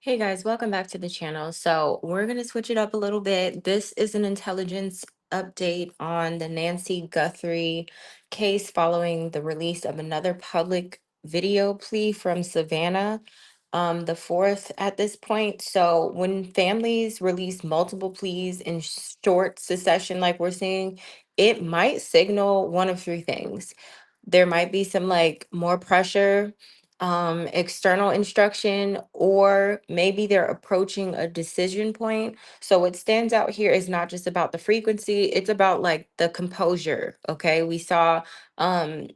Hey guys, welcome back to the channel. So we're going to switch it up a little bit. This is an intelligence update on the Nancy Guthrie case following the release of another public video plea from Savannah, the fourth at this point. So when families release multiple pleas in short succession, like we're seeing, it might signal one of three things. There might be some like more pressure, external instruction, or maybe they're approaching a decision point. So what stands out here is not just about the frequency, it's about like the composure. Okay. We saw um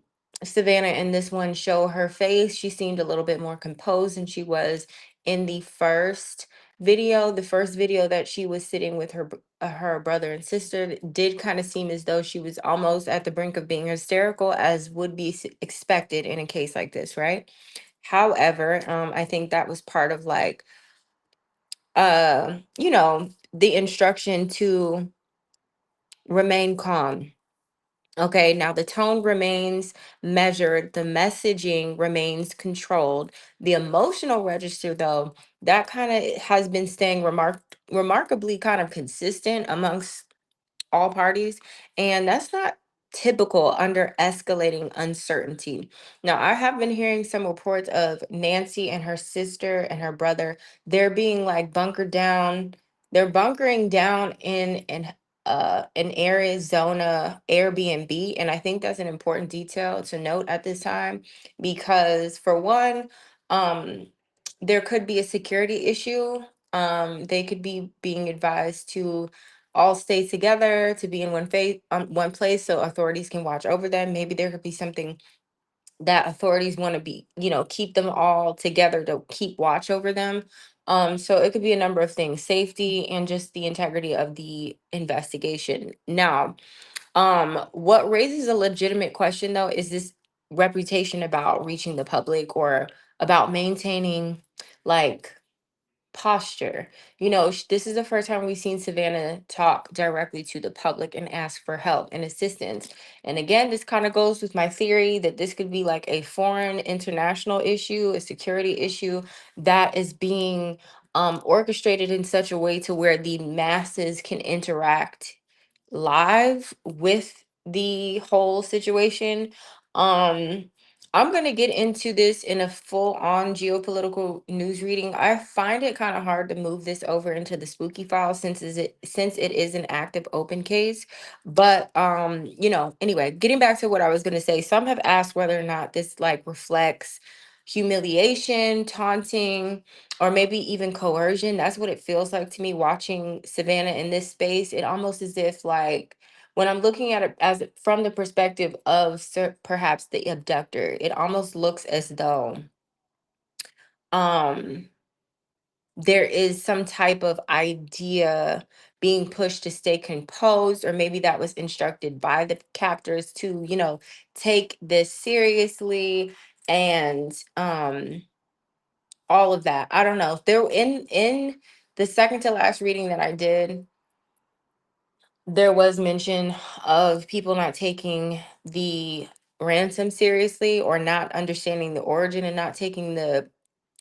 Savannah in this one show her face. She seemed a little bit more composed than she was in the first video that she was sitting with her brother and sister. It did kind of seem as though she was almost at the brink of being hysterical, as would be expected in a case like this, right? However, I think that was part of like the instruction to remain calm. Okay, now the tone remains measured, the messaging remains controlled. The emotional register, though, that kind of has been staying remarkably kind of consistent amongst all parties. And that's not typical under escalating uncertainty. Now, I have been hearing some reports of Nancy and her sister and her brother. They're being like bunkered down. They're bunkering down in an Arizona Airbnb. And I think that's an important detail to note at this time because for one, um, there could be a security issue. They could be being advised to all stay together, to be in one place so authorities can watch over them. Maybe there could be something that authorities want to be, keep them all together to keep watch over them. So it could be a number of things, safety and just the integrity of the investigation. Now, what raises a legitimate question though is this reputation about reaching the public or about maintaining like posture. This is the first time we've seen Savannah talk directly to the public and ask for help and assistance. And again, this kind of goes with my theory that this could be like a foreign international issue, a security issue that is being orchestrated in such a way to where the masses can interact live with the whole situation. Um, I'm going to get into this in a full on geopolitical news reading. I find it kind of hard to move this over into the spooky file since it is an active open case. But anyway, getting back to what I was going to say, some have asked whether or not this like reflects humiliation, taunting, or maybe even coercion. That's what it feels like to me watching Savannah in this space. It almost as if like when I'm looking at it as from the perspective of perhaps the abductor, it almost looks as though um there is some type of idea being pushed to stay composed, or maybe that was instructed by the captors to, take this seriously and all of that. I don't know. There in the second to last reading that I did, there was mention of people not taking the ransom seriously or not understanding the origin and not taking the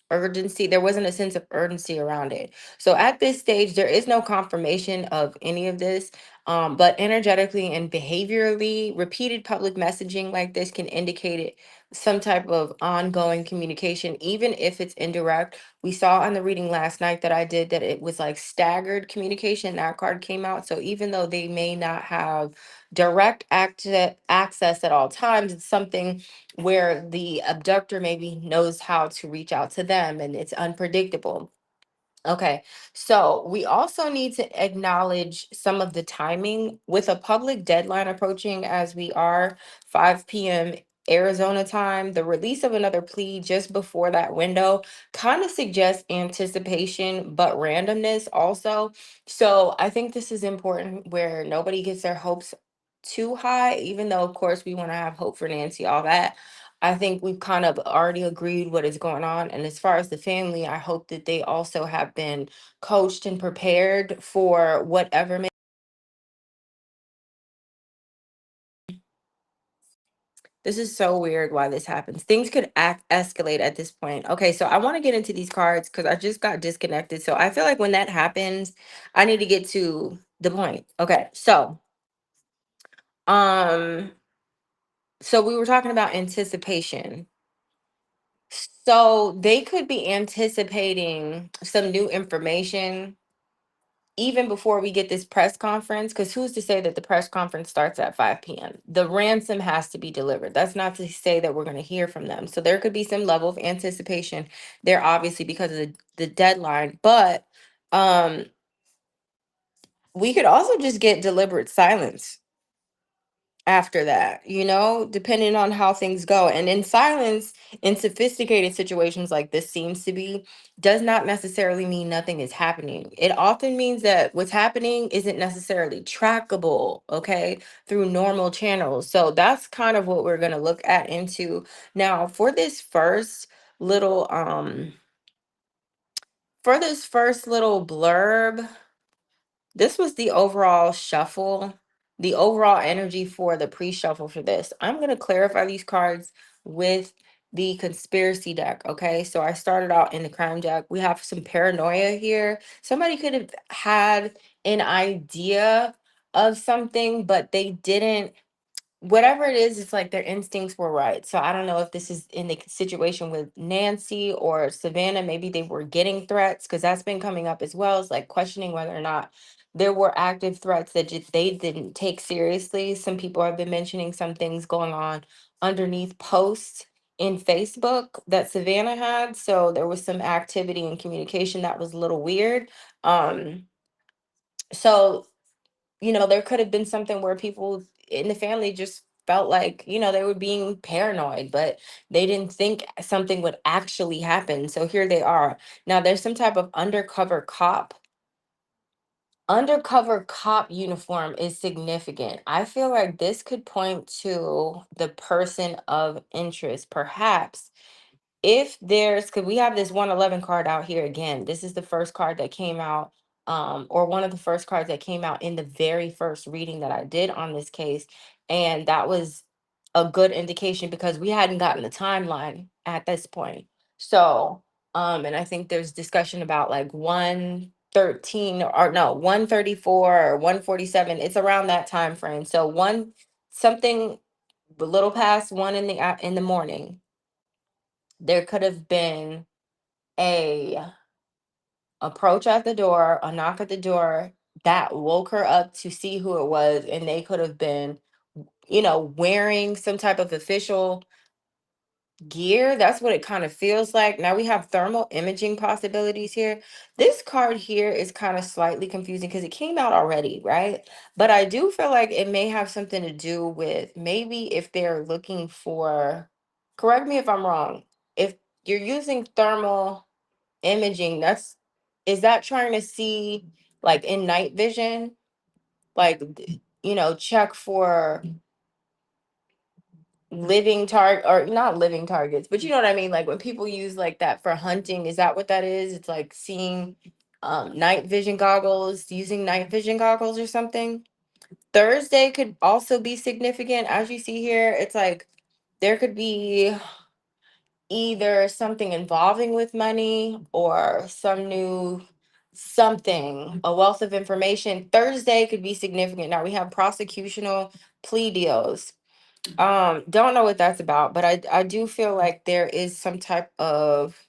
urgency. There wasn't a sense of urgency around it. So at this stage, there is no confirmation of any of this. But energetically and behaviorally, repeated public messaging like this can indicate some type of ongoing communication, even if it's indirect. We saw on the reading last night that I did that it was like staggered communication. That card came out. So even though they may not have direct access at all times, it's something where the abductor maybe knows how to reach out to them and it's unpredictable. Okay, so we also need to acknowledge some of the timing with a public deadline approaching as we are 5 p.m. Arizona time. The release of another plea just before that window kind of suggests anticipation, but randomness also. So I think this is important where nobody gets their hopes too high, even though, of course, we want to have hope for Nancy, all that. I think we've kind of already agreed what is going on. And as far as the family, I hope that they also have been coached and prepared for whatever This is so weird why this happens. Things could escalate at this point. Okay, so I want to get into these cards because I just got disconnected. So I feel like when that happens, I need to get to the point. Okay, um, so we were talking about anticipation. So they could be anticipating some new information even before we get this press conference, because who's to say that the press conference starts at 5 p.m.? The ransom has to be delivered. That's not to say that we're going to hear from them. So there could be some level of anticipation there, obviously, because of the deadline. But um, we could also just get deliberate silence after that, depending on how things go. And in silence, in sophisticated situations like this seems to be, does not necessarily mean nothing is happening. It often means that what's happening isn't necessarily trackable, okay, through normal channels. So that's kind of what we're going to look at into now for this little um first little blurb. This was the overall shuffle, the overall energy for the pre-shuffle for this. I'm going to clarify these cards with the conspiracy deck. Okay. So I started out in the crime deck. We have some paranoia here. Somebody could have had an idea of something, but they didn't. Whatever it is, it's like their instincts were right. So I don't know if this is in the situation with Nancy or Savannah. Maybe they were getting threats, because that's been coming up as well. It's like questioning whether or not there were active threats that they didn't take seriously. Some people have been mentioning some things going on underneath posts in Facebook that Savannah had. So there was some activity and communication that was a little weird. So there could have been something where people in the family just felt like, they were being paranoid, but they didn't think something would actually happen. So here they are. Now there's some type of undercover cop. Undercover cop uniform is significant. I feel like this could point to the person of interest, perhaps if there's, because we have this 111 card out here again. This is the first card that came out, or one of the first cards that came out in the very first reading that I did on this case. And that was a good indication because we hadn't gotten the timeline at this point. So and I think there's discussion about like 113, or no, 134 or 147. It's around that time frame. So one something a little past one in the morning, there could have been a approach at the door, a knock at the door that woke her up to see who it was, and they could have been, wearing some type of official gear. That's what it kind of feels like. Now we have thermal imaging possibilities here. This card here is kind of slightly confusing because it came out already, right? But I do feel like it may have something to do with maybe if they're looking for, correct me if I'm wrong, if you're using thermal imaging, is that trying to see like in night vision, like check for living target, or not living targets, but you know what I mean, like when people use like that for hunting, is that what that is? It's like seeing night vision goggles, using night vision goggles or something. Thursday could also be significant. As you see here, it's like there could be either something involving with money or some new something, a wealth of information. Thursday could be significant. Now we have prosecutional plea deals. Don't know what that's about, but I do feel like there is some type of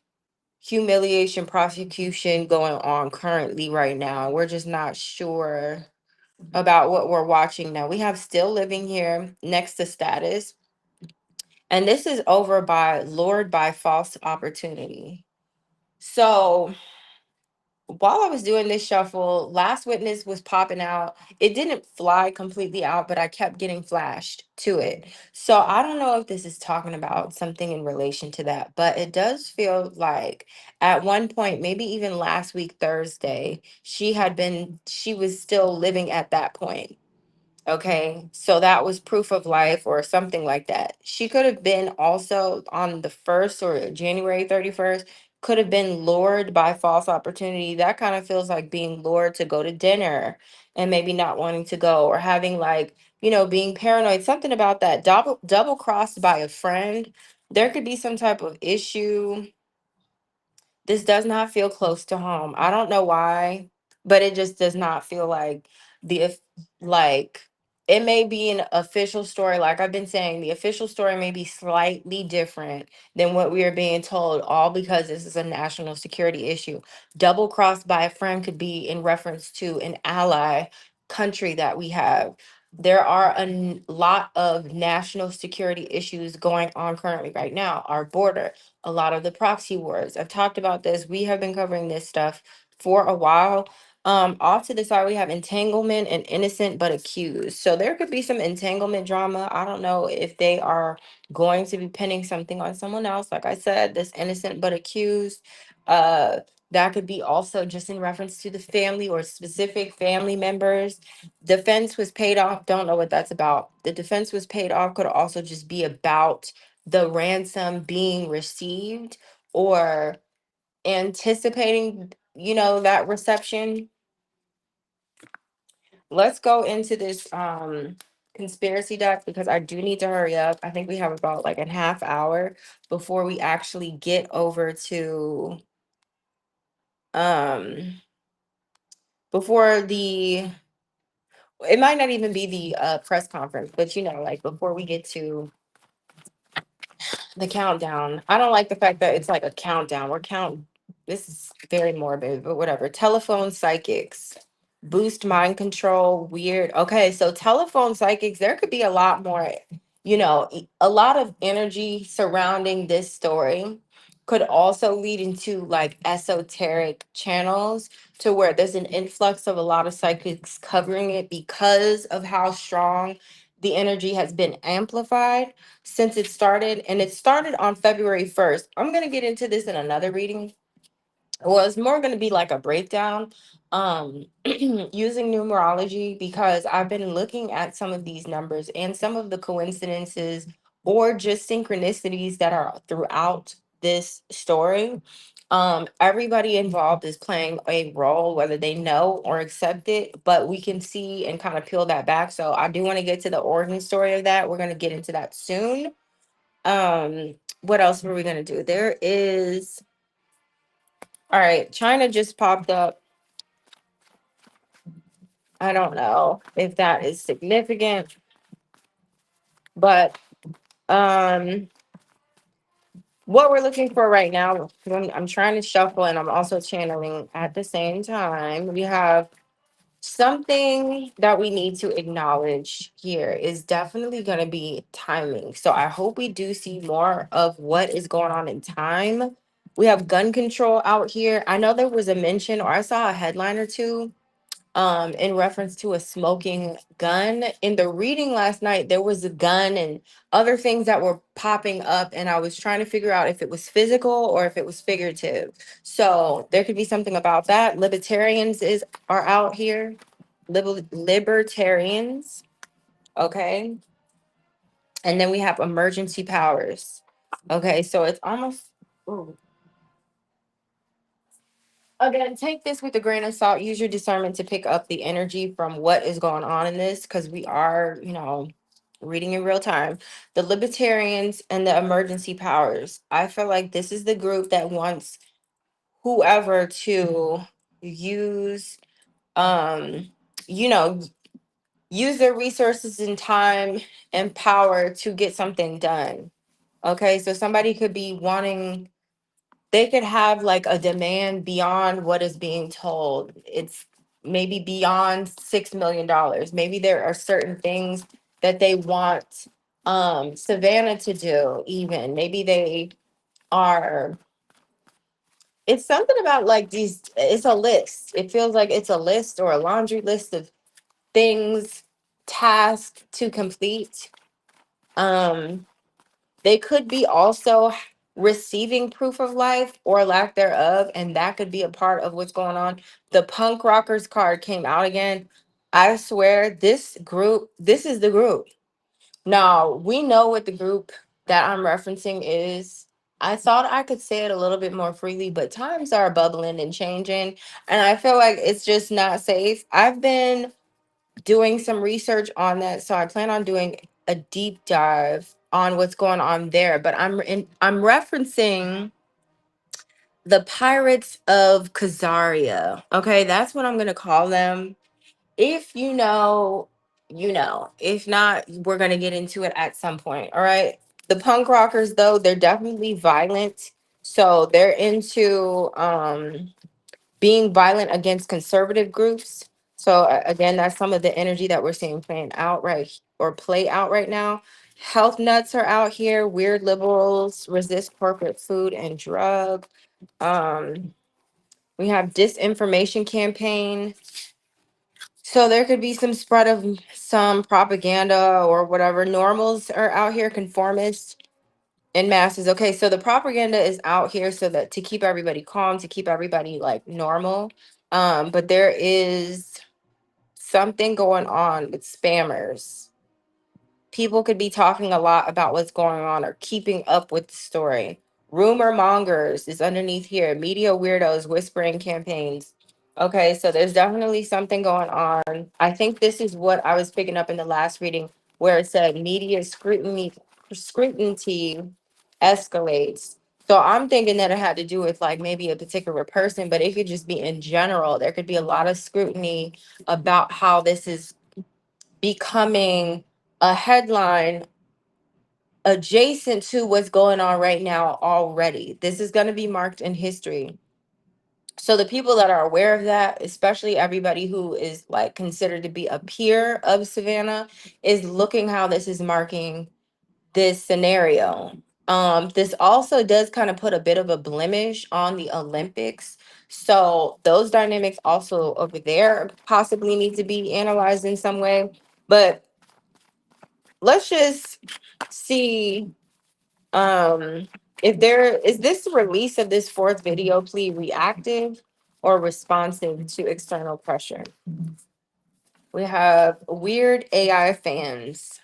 humiliation prosecution going on currently right now. We're just not sure about what we're watching now. We have still living here next to status, and this is over by lured by false opportunity. So while I was doing this shuffle, last witness was popping out. It didn't fly completely out, but I kept getting flashed to it. So I don't know if this is talking about something in relation to that, but it does feel like at one point, maybe even last week, Thursday, she was still living at that point. Okay, so that was proof of life or something like that. She could have been also on the 1st or January 31st, could have been lured by false opportunity. That kind of feels like being lured to go to dinner and maybe not wanting to go, or having like, being paranoid, something about that double crossed by a friend. There could be some type of issue. This does not feel close to home. I don't know why, but it just does not feel like like it may be an official story. Like I've been saying, the official story may be slightly different than what we are being told, all because this is a national security issue. Double crossed by a friend could be in reference to an ally country that we have. There are lot of national security issues going on currently right now. Our border, a lot of the proxy wars. I've talked about this. We have been covering this stuff for a while. Off to the side, we have entanglement and innocent but accused. So there could be some entanglement drama. I don't know if they are going to be pinning something on someone else. Like I said, this innocent but accused. That could be also just in reference to the family or specific family members. Defense was paid off. Don't know what that's about. The defense was paid off could also just be about the ransom being received or anticipating, that reception. Let's go into this conspiracy doc because I do need to hurry up. I think we have about like a half hour before we actually get over to um before the it might not even be the press conference, but like before we get to the countdown. I don't like the fact that it's like a countdown. This is very morbid, but whatever. Telephone psychics, boost mind control, weird. Okay, so telephone psychics, there could be a lot more, a lot of energy surrounding this story could also lead into like esoteric channels to where there's an influx of a lot of psychics covering it because of how strong the energy has been amplified since it started, and it started on February 1st. I'm going to get into this in another reading. Well, it's more going to be like a breakdown using numerology because I've been looking at some of these numbers and some of the coincidences or just synchronicities that are throughout this story. Everybody involved is playing a role, whether they know or accept it, but we can see and kind of peel that back. So I do want to get to the origin story of that. We're going to get into that soon. What else were we going to do? There is, all right, China just popped up. I don't know if that is significant, but um what we're looking for right now, I'm trying to shuffle and I'm also channeling at the same time. We have something that we need to acknowledge here is definitely going to be timing. So I hope we do see more of what is going on in time. We have gun control out here. I know there was a mention or I saw a headline or two in reference to a smoking gun. In the reading last night, there was a gun and other things that were popping up, and I was trying to figure out if it was physical or if it was figurative. So there could be something about that. Libertarians are out here. Libertarians, okay. And then we have emergency powers. Okay, so it's almost. Ooh. Again, take this with a grain of salt. Use your discernment to pick up the energy from what is going on in this because we are, reading in real time. The libertarians and the emergency powers. I feel like this is the group that wants whoever to use, um, you know, use their resources and time and power to get something done. Okay, so somebody could be wanting they could have like a demand beyond what is being told. It's maybe beyond $6 million. Maybe there are certain things that they want Savannah to do, even. Maybe they are it's something about like these, it's a list. It feels like it's a list or a laundry list of things, tasks to complete. Um They could be also receiving proof of life or lack thereof, and that could be a part of what's going on. The punk rockers card came out again. I swear, this is the group. Now, we know what the group that I'm referencing is. I thought I could say it a little bit more freely, but times are bubbling and changing, and I feel like it's just not safe. I've been doing some research on that. So I plan on doing a deep dive on what's going on there. But I'm referencing the Pirates of Khazaria. Okay, that's what I'm gonna call them. If you know, you know. If not, we're gonna get into it at some point. All right. The punk rockers, though, they're definitely violent. So they're into being violent against conservative groups. So again, that's some of the energy that we're seeing playing out or play out right now. Health nuts are out here. Weird liberals resist corporate food and drug. Um, we have disinformation campaign. So there could be some spread of some propaganda or whatever. Normals are out here, conformists in masses. Okay, so the propaganda is out here so that to keep everybody calm, to keep everybody like normal. But there is something going on with spammers. People could be talking a lot about what's going on or keeping up with the story. Rumor mongers is underneath here. Media weirdos whispering campaigns. Okay, so there's definitely something going on. I think this is what I was picking up in the last reading where it said media scrutiny escalates. So I'm thinking that it had to do with like maybe a particular person, but it could just be in general. There could be a lot of scrutiny about how this is becoming a headline adjacent to what's going on right now already. This is going to be marked in history. So the people that are aware of that, especially everybody who is like considered to be a peer of Savannah, is looking how this is marking this scenario. This also does kind of put a bit of a blemish on the Olympics. So those dynamics also over there possibly need to be analyzed in some way. But let's just see if there is this release of this fourth video plea reactive or responsive to external pressure. We have weird AI fans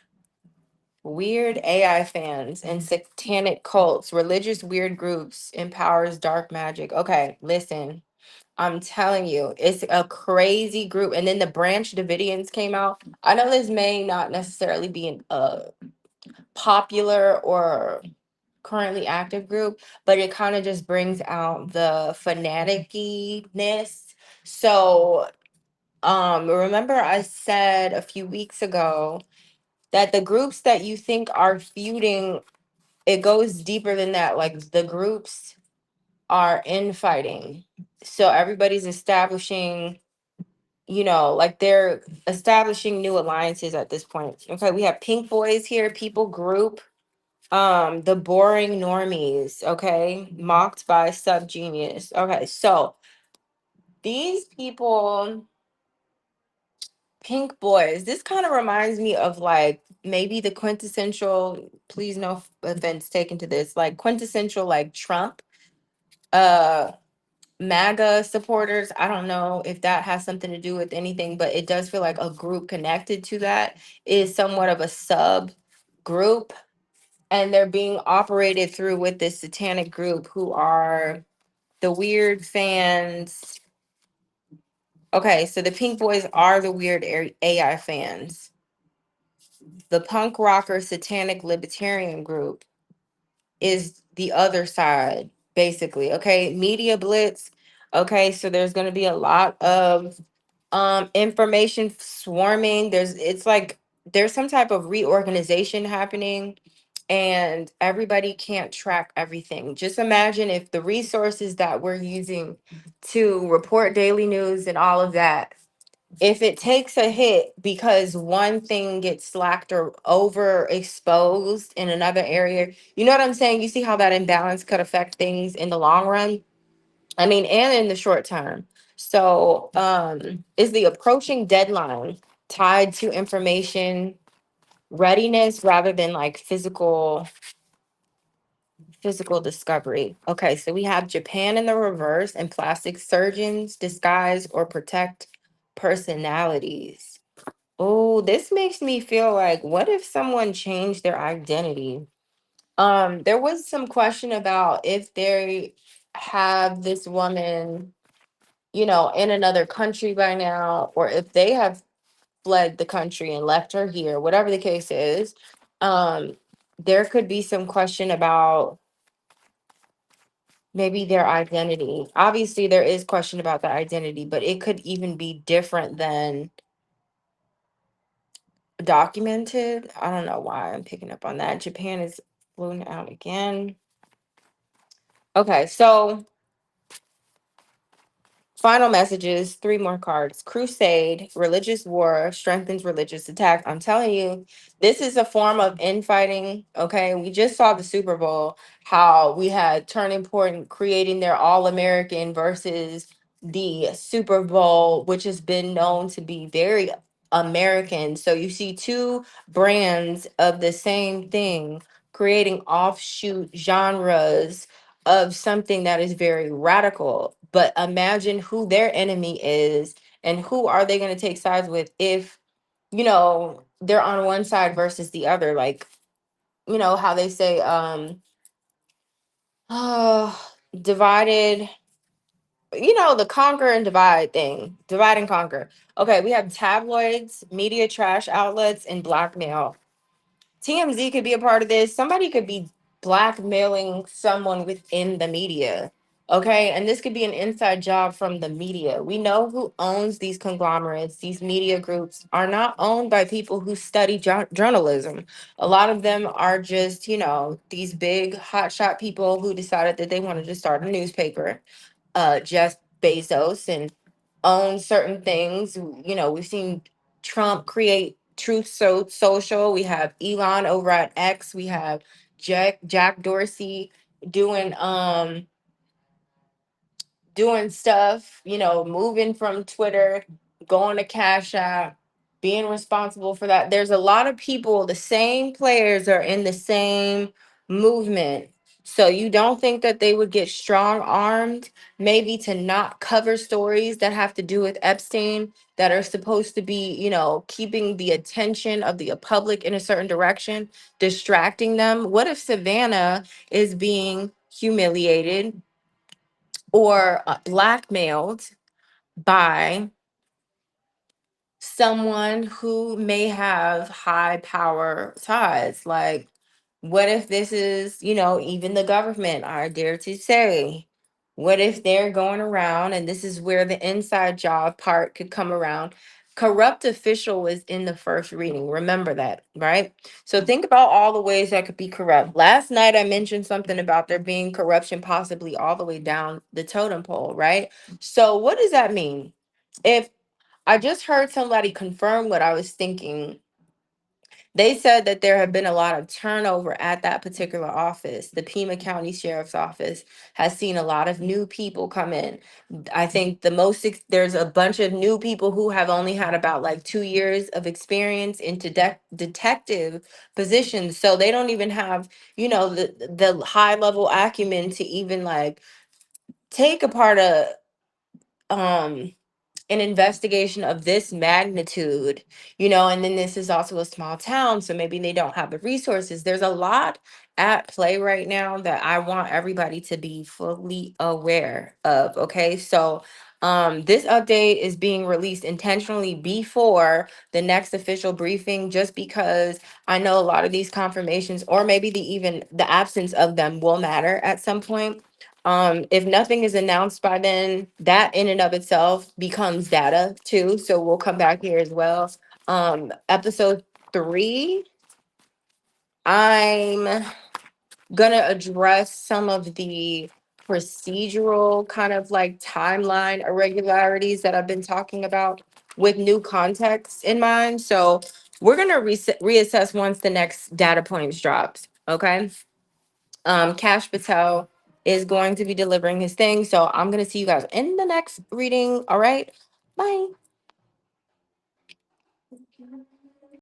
and satanic cults, religious weird groups, empowers dark magic. Okay, listen, I'm telling you, it's a crazy group. And then the Branch Davidians came out. I know this may not necessarily be a popular or currently active group, but it kind of just brings out the fanaticness. So, remember I said a few weeks ago that the groups that you think are feuding, it goes deeper than that. Like the groups are infighting. So everybody's establishing, like they're establishing new alliances at this point. Okay, we have Pink Boys here, people group. The boring normies, okay, mocked by subgenius. Okay, so these people, Pink Boys, this kind of reminds me of like maybe the quintessential, please no offense taken to this, like quintessential like Trump, uh MAGA supporters. I don't know if that has something to do with anything, but it does feel like a group connected to that is somewhat of a sub group, and they're being operated through with this satanic group who are the weird fans. Okay, so the Pink Boys are the weird AI fans. The punk rocker satanic libertarian group is the other side, basically. Okay, media blitz. Okay, so there's going to be a lot of information swarming. It's like there's some type of reorganization happening, and everybody can't track everything. Just imagine if the resources that we're using to report daily news and all of that, if it takes a hit because one thing gets slacked or overexposed in another area, you know what I'm saying? You see how that imbalance could affect things in the long run? I mean, and in the short term. So, is the approaching deadline tied to information readiness rather than like physical discovery? Okay, so we have Japan in the reverse and plastic surgeons disguise or protect personalities. Oh, this makes me feel like what if someone changed their identity? There was some question about if they have this woman, in another country by now, or if they have fled the country and left her here, whatever the case is. um there could be some question about maybe their identity. Obviously there is question about the identity, but it could even be different than documented. I don't know why I'm picking up on that. Japan is flown out again. Okay, so final messages, three more cards. Crusade, religious war, strengthens religious attack. I'm telling you, this is a form of infighting. Okay. We just saw the Super Bowl, how we had Turning Point creating their All American versus the Super Bowl, which has been known to be very American. So you see two brands of the same thing creating offshoot genres of something that is very radical. But imagine who their enemy is and who are they going to take sides with if, they're on one side versus the other. Like, how they say, divided, the conquer and divide thing, divide and conquer. Okay, we have tabloids, media trash outlets, and blackmail. TMZ could be a part of this. Somebody could be blackmailing someone within the media. Okay. And this could be an inside job from the media. We know who owns these conglomerates. These media groups are not owned by people who study journalism. A lot of them are just, these big hotshot people who decided that they wanted to start a newspaper. Jeff Bezos and own certain things. We've seen Trump create Social. We have Elon over at X. We have Jack Dorsey doing doing stuff, moving from Twitter, going to Cash App, being responsible for that. There's a lot of people, the same players are in the same movement. So you don't think that they would get strong armed, maybe to not cover stories that have to do with Epstein, that are supposed to be, keeping the attention of the public in a certain direction, distracting them? What if Savannah is being humiliated or blackmailed by someone who may have high power ties? Like, what if this is, even the government, I dare to say, what if they're going around, and this is where the inside job part could come around? Corrupt official was in the first reading. Remember that, right? So think about all the ways that could be corrupt. Last night I mentioned something about there being corruption possibly all the way down the totem pole, right? So what does that mean? If I just heard somebody confirm what I was thinking. They said that there have been a lot of turnover at that particular office. The Pima County Sheriff's Office has seen a lot of new people come in. I think there's a bunch of new people who have only had about like 2 years of experience into detective positions. So they don't even have, the high level acumen to even like take apart um an investigation of this magnitude, and then this is also a small town, so maybe they don't have the resources. There's a lot at play right now that I want everybody to be fully aware of. Okay, so this update is being released intentionally before the next official briefing, just because I know a lot of these confirmations, or maybe even the absence of them, will matter at some point. If nothing is announced by then, that in and of itself becomes data too. So we'll come back here as well. Episode 3, I'm gonna address some of the procedural kind of like timeline irregularities that I've been talking about with new context in mind. So we're gonna reassess once the next data points drops. Okay. Cash Patel is going to be delivering his thing. So I'm going to see you guys in the next reading. All right. Bye.